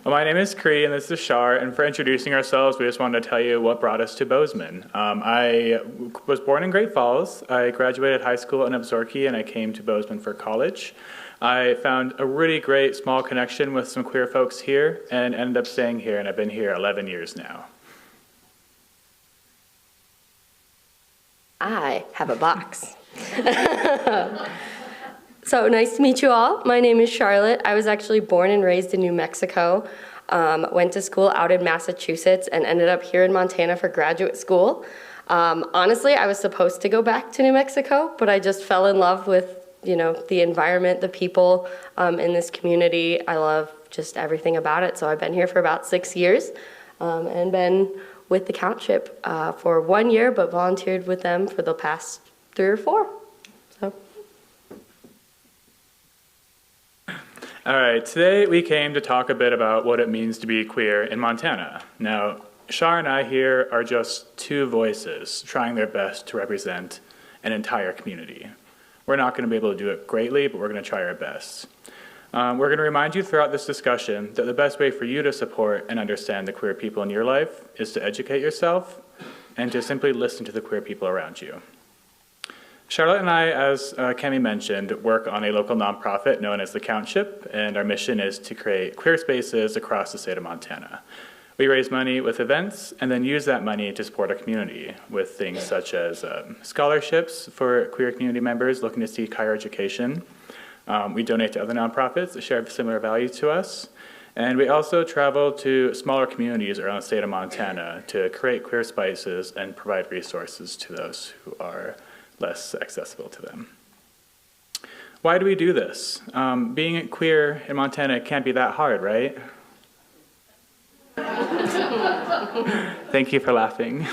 Well, my name is Kree, and this is Shar, and for introducing ourselves, we just wanted to tell you what brought us to Bozeman. I was born in Great Falls. I graduated high school in Absorki, and I came to Bozeman for college. I found a really great small connection with some queer folks here, and ended up staying here, and I've been here 11 years now. I have a box. So nice to meet you all. My name is Charlotte. I was actually born and raised in New Mexico, went to school out in Massachusetts, and ended up here in Montana for graduate school. Honestly, I was supposed to go back to New Mexico, but I just fell in love with, the environment, the people in this community. I love just everything about it. So I've been here for about 6 years, and been with the Countship for 1 year, but volunteered with them for the past 3 or 4. So. All right, today we came to talk a bit about what it means to be queer in Montana. Now, Shar and I here are just 2 voices trying their best to represent an entire community. We're not going to be able to do it greatly, but we're going to try our best. We're going to remind you throughout this discussion that the best way for you to support and understand the queer people in your life is to educate yourself and to simply listen to the queer people around you. Charlotte and I, as Kemi mentioned, work on a local nonprofit known as the Countship, and our mission is to create queer spaces across the state of Montana. We raise money with events and then use that money to support our community with things such as scholarships for queer community members looking to seek higher education. We donate to other nonprofits that share similar values to us. And we also travel to smaller communities around the state of Montana to create queer spaces and provide resources to those who are less accessible to them. Why do we do this? Being queer in Montana can't be that hard, right? Thank you for laughing.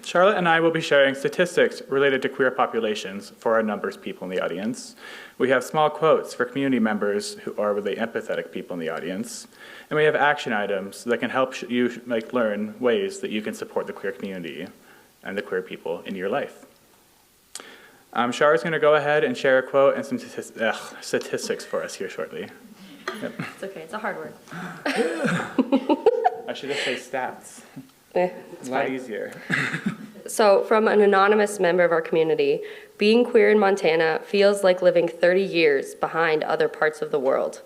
Charlotte and I will be sharing statistics related to queer populations for our numbers people in the audience. We have small quotes for community members who are really empathetic people in the audience. And we have action items that can help you learn ways that you can support the queer community and the queer people in your life. Shar is going to go ahead and share a quote and some statistics for us here shortly. Yep. It's okay, it's a hard word. I should just say stats. It's a lot fine. Easier. So from an anonymous member of our community, being queer in Montana feels like living 30 years behind other parts of the world.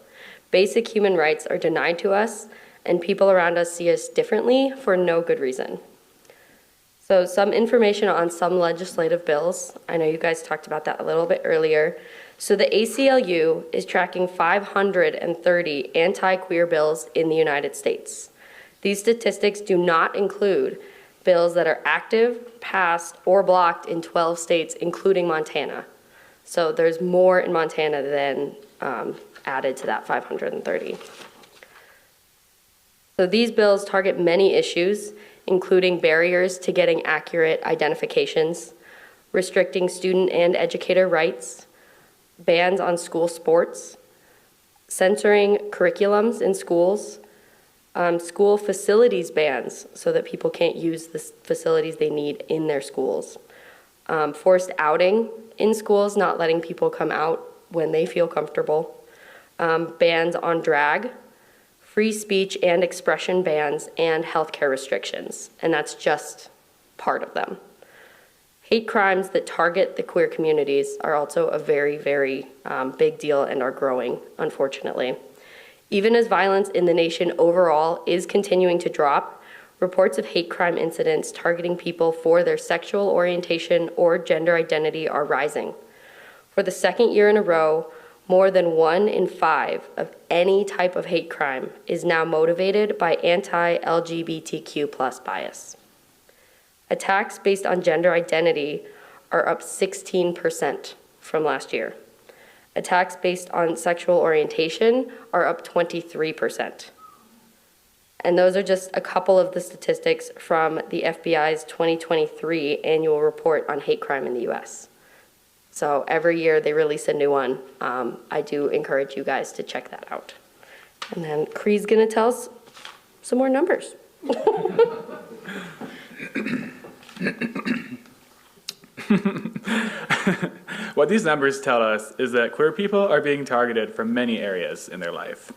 Basic human rights are denied to us, and people around us see us differently for no good reason. So some information on some legislative bills. I know you guys talked about that a little bit earlier. So the ACLU is tracking 530 anti-queer bills in the United States. These statistics do not include bills that are active, passed, or blocked in 12 states, including Montana. So there's more in Montana than added to that 530. So these bills target many issues, including barriers to getting accurate identifications, restricting student and educator rights, bans on school sports, censoring curriculums in schools, school facilities bans so that people can't use the facilities they need in their schools, forced outing in schools, not letting people come out when they feel comfortable, bans on drag, free speech and expression bans, and healthcare restrictions, and that's just part of them. Hate crimes that target the queer communities are also a very, very big deal and are growing, unfortunately. Even as violence in the nation overall is continuing to drop, reports of hate crime incidents targeting people for their sexual orientation or gender identity are rising. For the second year in a row, more than 1 in 5 of any type of hate crime is now motivated by anti-LGBTQ+ bias. Attacks based on gender identity are up 16% from last year. Attacks based on sexual orientation are up 23%. And those are just a couple of the statistics from the FBI's 2023 annual report on hate crime in the US. So every year they release a new one. I do encourage you guys to check that out. And then Kree's gonna tell us some more numbers. What these numbers tell us is that queer people are being targeted from many areas in their life.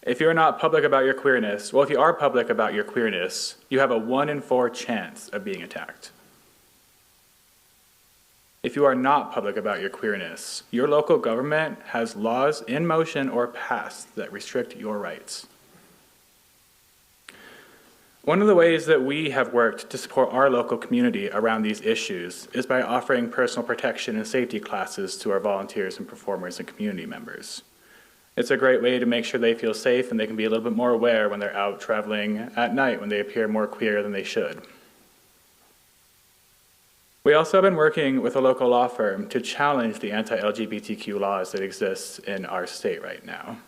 If you're not public about your queerness, well, if you are public about your queerness, you have a 1 in 4 chance of being attacked. If you are not public about your queerness, your local government has laws in motion or passed that restrict your rights. One of the ways that we have worked to support our local community around these issues is by offering personal protection and safety classes to our volunteers and performers and community members. It's a great way to make sure they feel safe and they can be a little bit more aware when they're out traveling at night when they appear more queer than they should. We also have been working with a local law firm to challenge the anti-LGBTQ laws that exist in our state right now.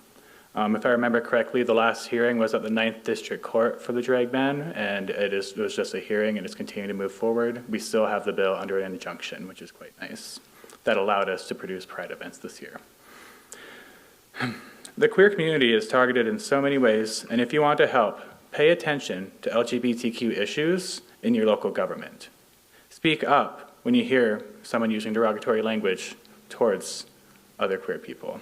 If I remember correctly, the last hearing was at the 9th District Court for the drag ban, and it was just a hearing and it's continuing to move forward. We still have the bill under an injunction, which is quite nice. That allowed us to produce Pride events this year. The queer community is targeted in so many ways, and if you want to help, pay attention to LGBTQ issues in your local government. Speak up when you hear someone using derogatory language towards other queer people.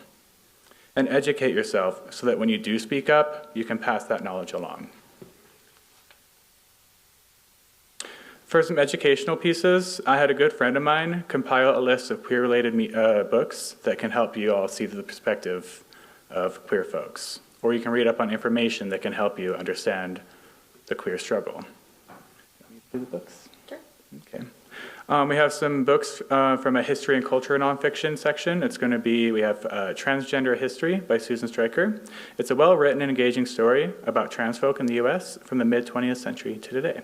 And educate yourself so that when you do speak up, you can pass that knowledge along. For some educational pieces, I had a good friend of mine compile a list of queer-related books that can help you all see the perspective of queer folks. Or you can read up on information that can help you understand the queer struggle. Want me to do the books? Sure. Okay. We have some books from a history and culture nonfiction section. It's going to be, we have Transgender History by Susan Stryker. It's a well-written and engaging story about trans folk in the U.S. from the mid-20th century to today.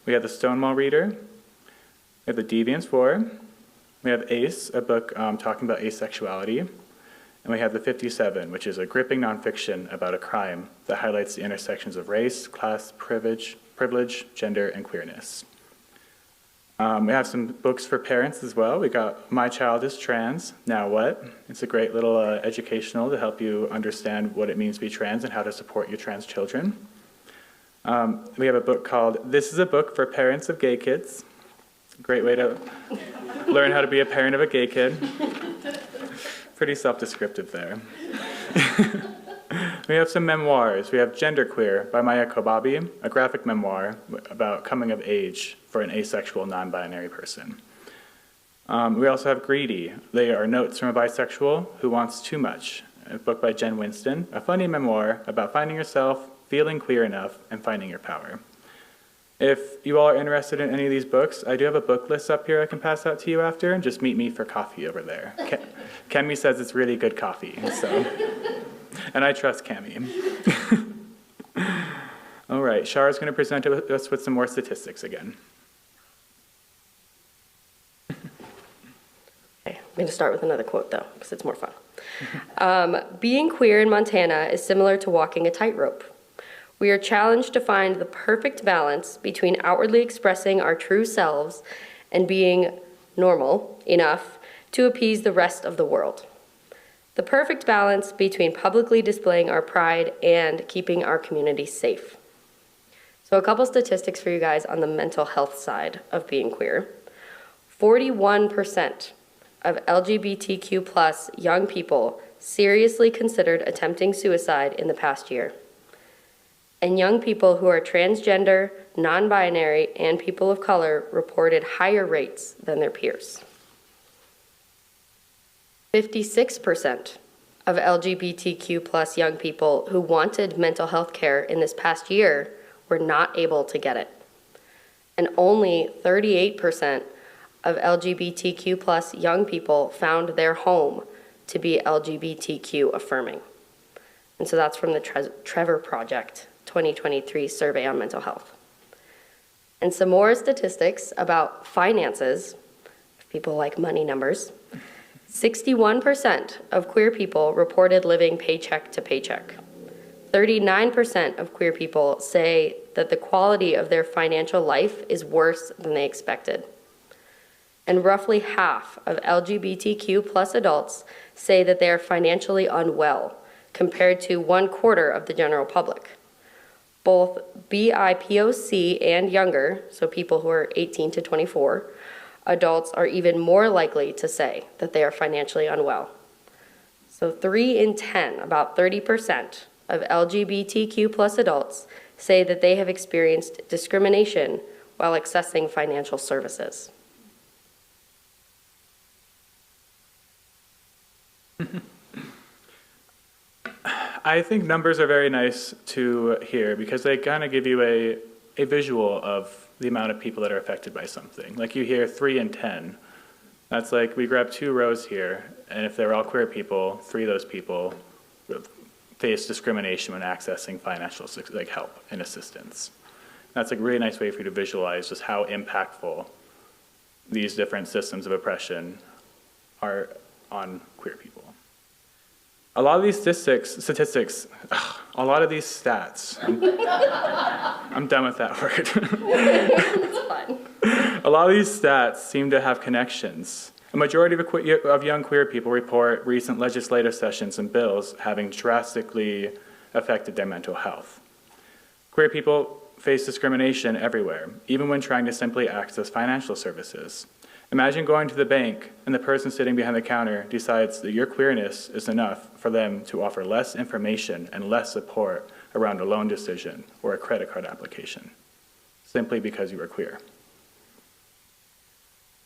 We have the Stonewall Reader. We have the Deviants War. We have Ace, a book talking about asexuality. And we have the 57, which is a gripping nonfiction about a crime that highlights the intersections of race, class, privilege, gender, and queerness. We have some books for parents as well. We got My Child is Trans, Now What? It's a great little educational to help you understand what it means to be trans and how to support your trans children. We have a book called This is a Book for Parents of Gay Kids. Great way to learn how to be a parent of a gay kid. Pretty self-descriptive there. We have some memoirs. We have Genderqueer by Maya Kobabe, a graphic memoir about coming of age for an asexual, non-binary person. We also have Greedy. They are notes from a bisexual who wants too much, a book by Jen Winston, a funny memoir about finding yourself, feeling queer enough, and finding your power. If you all are interested in any of these books, I do have a book list up here I can pass out to you after, and just meet me for coffee over there. Kemi says it's really good coffee, so... And I trust Cami. All right, Shara's going to present us with some more statistics again. Okay, I'm going to start with another quote, though, because it's more fun. Being queer in Montana is similar to walking a tightrope. We are challenged to find the perfect balance between outwardly expressing our true selves and being normal enough to appease the rest of the world. The perfect balance between publicly displaying our pride and keeping our community safe. So a couple statistics for you guys on the mental health side of being queer. 41% of LGBTQ+ young people seriously considered attempting suicide in the past year. And young people who are transgender, non-binary, and people of color reported higher rates than their peers. 56% of LGBTQ+ young people who wanted mental health care in this past year were not able to get it. And only 38% of LGBTQ+ young people found their home to be LGBTQ affirming. And so that's from the Trevor Project 2023 survey on mental health. And some more statistics about finances, if people like money numbers. 61% of queer people reported living paycheck to paycheck. 39% of queer people say that the quality of their financial life is worse than they expected. And roughly half of LGBTQ+ adults say that they are financially unwell, compared to 1/4 of the general public. Both BIPOC and younger, so people who are 18 to 24, Adults are even more likely to say that they are financially unwell. So 3 in 10, about 30% of LGBTQ plus adults say that they have experienced discrimination while accessing financial services. I think numbers are very nice to hear because they kind of give you a visual of the amount of people that are affected by something. Like you hear 3 in 10. That's like we grab 2 rows here, and if they're all queer people, 3 of those people face discrimination when accessing financial help and assistance. That's like a really nice way for you to visualize just how impactful these different systems of oppression are on queer people. A lot of these statistics, a lot of these stats, I'm done with that word. It's fun. A lot of these stats seem to have connections. A majority of young queer people report recent legislative sessions and bills having drastically affected their mental health. Queer people face discrimination everywhere, even when trying to simply access financial services. Imagine going to the bank and the person sitting behind the counter decides that your queerness is enough for them to offer less information and less support around a loan decision or a credit card application, simply because you are queer.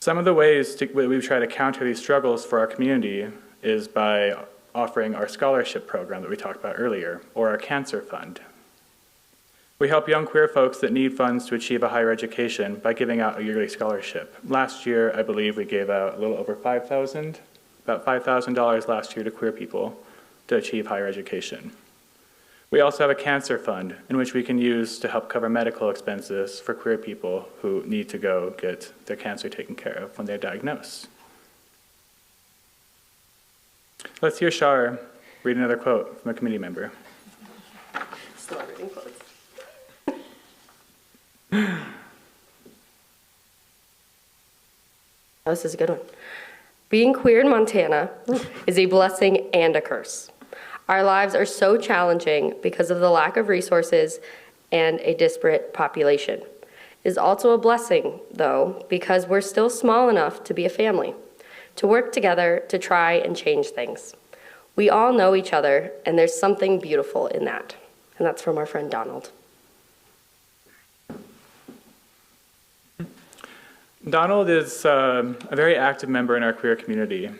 Some of the ways we try to counter these struggles for our community is by offering our scholarship program that we talked about earlier, or our cancer fund. We help young queer folks that need funds to achieve a higher education by giving out a yearly scholarship. Last year, I believe we gave out a little over about $5,000 last year to queer people to achieve higher education. We also have a cancer fund in which we can use to help cover medical expenses for queer people who need to go get their cancer taken care of when they're diagnosed. Let's hear Shar read another quote from a committee member. Still reading quotes. Oh, this is a good one. Being queer in Montana is a blessing and a curse. Our lives are so challenging because of the lack of resources and a disparate population. It is also a blessing, though, because we're still small enough to be a family, to work together to try and change things. We all know each other, and there's something beautiful in that. And that's from our friend Donald. Donald is a very active member in our queer community.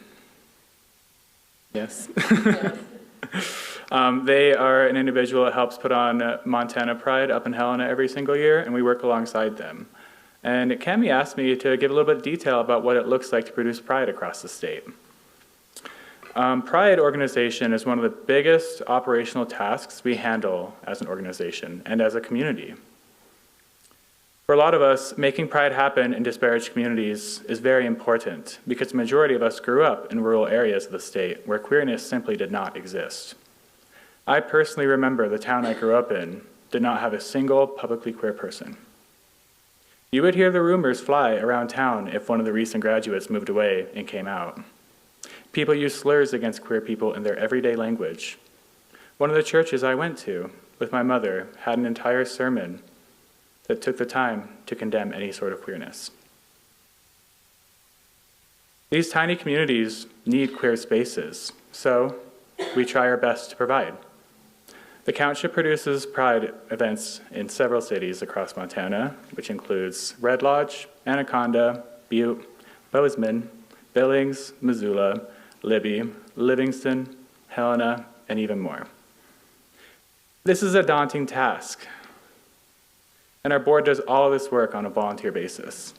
Yes. Yes. They are an individual that helps put on Montana Pride up in Helena every single year, and we work alongside them. And Cami asked me to give a little bit of detail about what it looks like to produce Pride across the state. Pride organization is one of the biggest operational tasks we handle as an organization and as a community. For a lot of us, making Pride happen in disparaged communities is very important because the majority of us grew up in rural areas of the state where queerness simply did not exist. I personally remember the town I grew up in did not have a single publicly queer person. You would hear the rumors fly around town if one of the recent graduates moved away and came out. People used slurs against queer people in their everyday language. One of the churches I went to with my mother had an entire sermon that took the time to condemn any sort of queerness. These tiny communities need queer spaces, so we try our best to provide. The Countship produces Pride events in several cities across Montana, which includes Red Lodge, Anaconda, Butte, Bozeman, Billings, Missoula, Libby, Livingston, Helena, and even more. This is a daunting task, and our board does all of this work on a volunteer basis.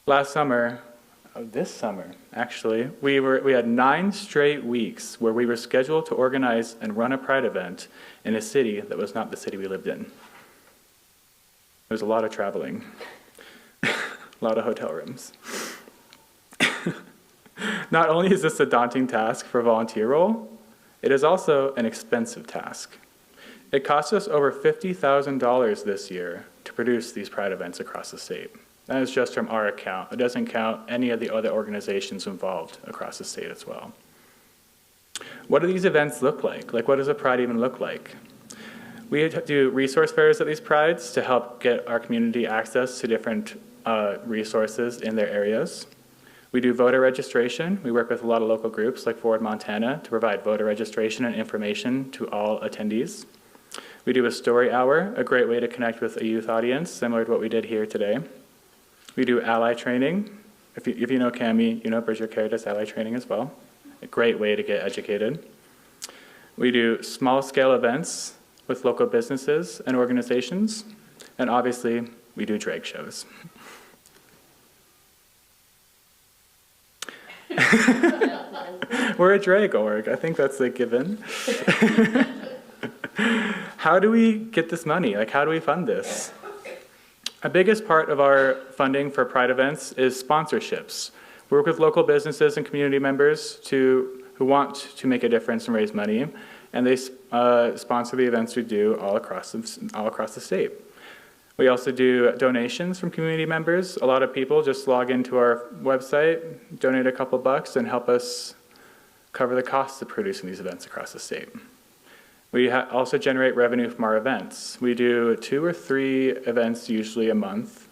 This summer, actually, we had 9 straight weeks where we were scheduled to organize and run a Pride event in a city that was not the city we lived in. There was a lot of traveling, a lot of hotel rooms. Not only is this a daunting task for a volunteer role, it is also an expensive task. It cost us over $50,000 this year to produce these Pride events across the state. That is just from our account. It doesn't count any of the other organizations involved across the state as well. What do these events look like? Like, what does a Pride even look like? We do resource fairs at these Prides to help get our community access to different resources in their areas. We do voter registration. We work with a lot of local groups like Forward Montana to provide voter registration and information to all attendees. We do a story hour, a great way to connect with a youth audience, similar to what we did here today. We do ally training. If you know Cami, you know Bridger Care does ally training as well. A great way to get educated. We do small-scale events with local businesses and organizations. And obviously, we do drag shows. We're a drag org. I think that's a given. How do we get this money? Like, how do we fund this? A biggest part of our funding for Pride events is sponsorships. We work with local businesses and community members who want to make a difference and raise money, and they sponsor the events we do all across the state. We also do donations from community members. A lot of people just log into our website, donate a couple bucks, and help us cover the costs of producing these events across the state. We also generate revenue from our events. We do 2 or 3 events usually a month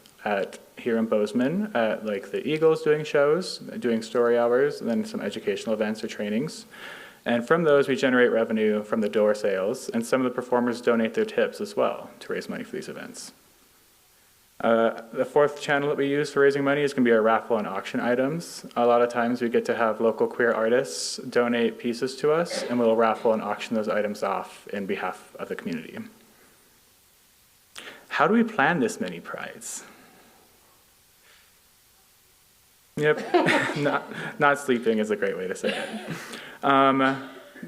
here in Bozeman at like the Eagles doing shows, doing story hours, and then some educational events or trainings. And from those, we generate revenue from the door sales, and some of the performers donate their tips as well to raise money for these events. The fourth channel that we use for raising money is going to be our raffle and auction items. A lot of times we get to have local queer artists donate pieces to us, and we'll raffle and auction those items off in behalf of the community. How do we plan this many prides? Yep, not sleeping is a great way to say it.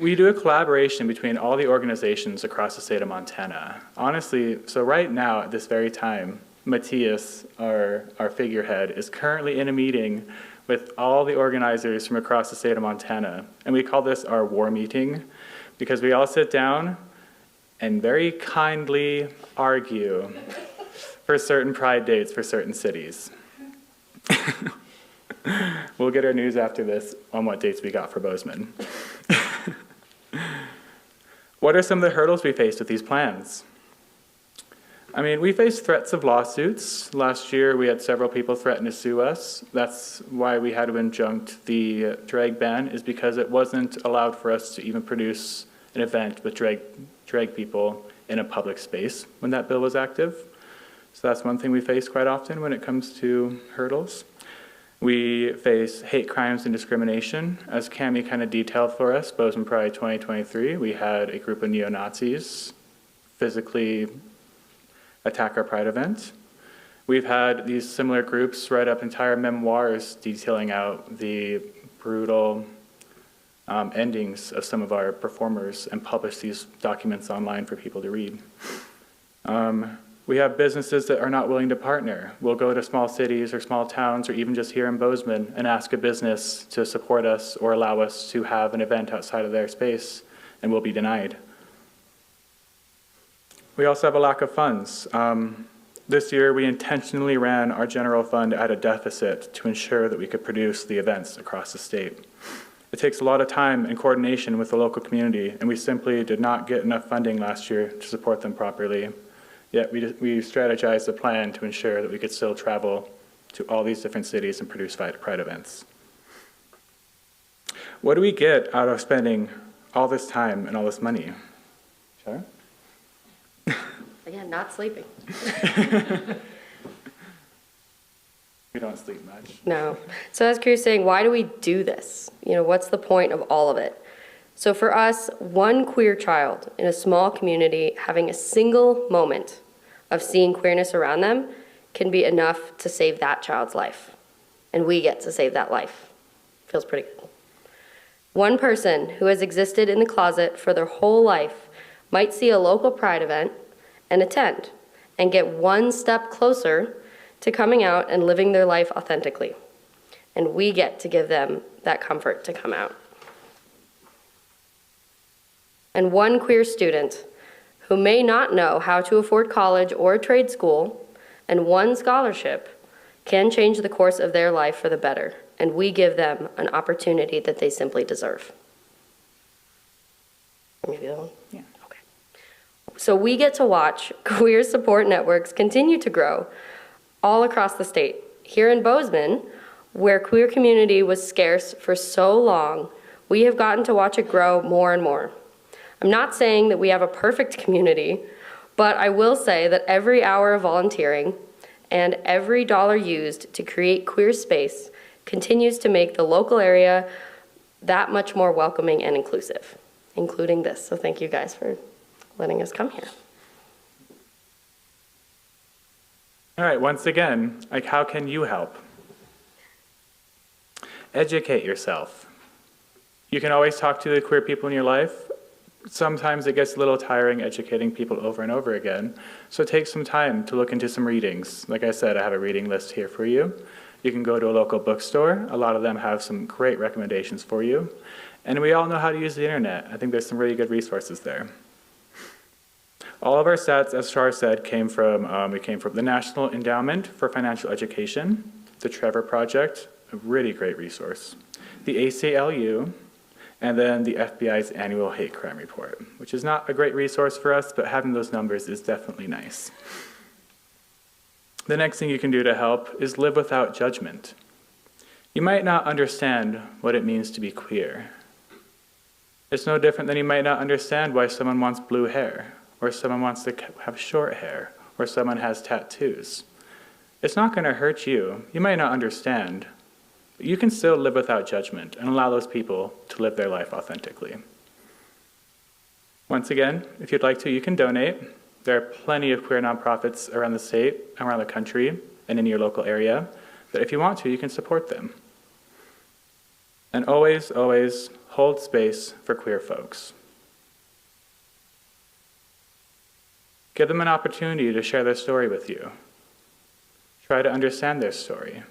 We do a collaboration between all the organizations across the state of Montana. Honestly, so right now at this very time, Matthias, our figurehead, is currently in a meeting with all the organizers from across the state of Montana. And we call this our war meeting because we all sit down and very kindly argue for certain pride dates for certain cities. We'll get our news after this on what dates we got for Bozeman. What are some of the hurdles we faced with these plans? I mean, we faced threats of lawsuits. Last year, we had several people threaten to sue us. That's why we had to injunct the drag ban, is because it wasn't allowed for us to even produce an event with drag people in a public space when that bill was active. So that's one thing we face quite often when it comes to hurdles. We face hate crimes and discrimination. As Cami kind of detailed for us, Bozeman Pride 2023, we had a group of neo-Nazis physically attack our Pride event. We've had these similar groups write up entire memoirs detailing out the brutal endings of some of our performers and publish these documents online for people to read. We have businesses that are not willing to partner. We'll go to small cities or small towns or even just here in Bozeman and ask a business to support us or allow us to have an event outside of their space, and we'll be denied. We also have a lack of funds. This year, we intentionally ran our general fund at a deficit to ensure that we could produce the events across the state. It takes a lot of time and coordination with the local community, and we simply did not get enough funding last year to support them properly. Yet we strategized a plan to ensure that we could still travel to all these different cities and produce Pride events. What do we get out of spending all this time and all this money? Shara? Again, not sleeping. We don't sleep much. No. So as Kree was saying, why do we do this? What's the point of all of it? So for us, one queer child in a small community having a single moment of seeing queerness around them can be enough to save that child's life. And we get to save that life. Feels pretty good. One person who has existed in the closet for their whole life might see a local Pride event and attend and get one step closer to coming out and living their life authentically. And we get to give them that comfort to come out. And one queer student who may not know how to afford college or trade school, and one scholarship can change the course of their life for the better, and we give them an opportunity that they simply deserve. Maybe that one? Yeah. Okay. So we get to watch queer support networks continue to grow. all across the state. Here in Bozeman, where queer community was scarce for so long, we have gotten to watch it grow more and more. I'm not saying that we have a perfect community, but I will say that every hour of volunteering and every dollar used to create queer space continues to make the local area that much more welcoming and inclusive, including this. So thank you guys for letting us come here. All right, once again, like, how can you help? Educate yourself. You can always talk to the queer people in your life. Sometimes it gets a little tiring educating people over and over again, so take some time to look into some readings. Like I said, I have a reading list here for you. You can go to a local bookstore. A lot of them have some great recommendations for you. And we all know how to use the internet. I think there's some really good resources there. All of our stats, as Shar said, came from the National Endowment for Financial Education, the Trevor Project, a really great resource, the ACLU, and then the FBI's annual hate crime report, which is not a great resource for us, but having those numbers is definitely nice. The next thing you can do to help is live without judgment. You might not understand what it means to be queer. It's no different than you might not understand why someone wants blue hair, or someone wants to have short hair, or someone has tattoos. It's not going to hurt you. You might not understand, but you can still live without judgment and allow those people to live their life authentically. Once again, if you'd like to, you can donate. There are plenty of queer nonprofits around the state, around the country, and in your local area, that if you want to, you can support them. And always, always hold space for queer folks. Give them an opportunity to share their story with you. Try to understand their story.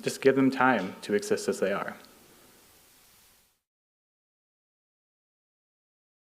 Just give them time to exist as they are.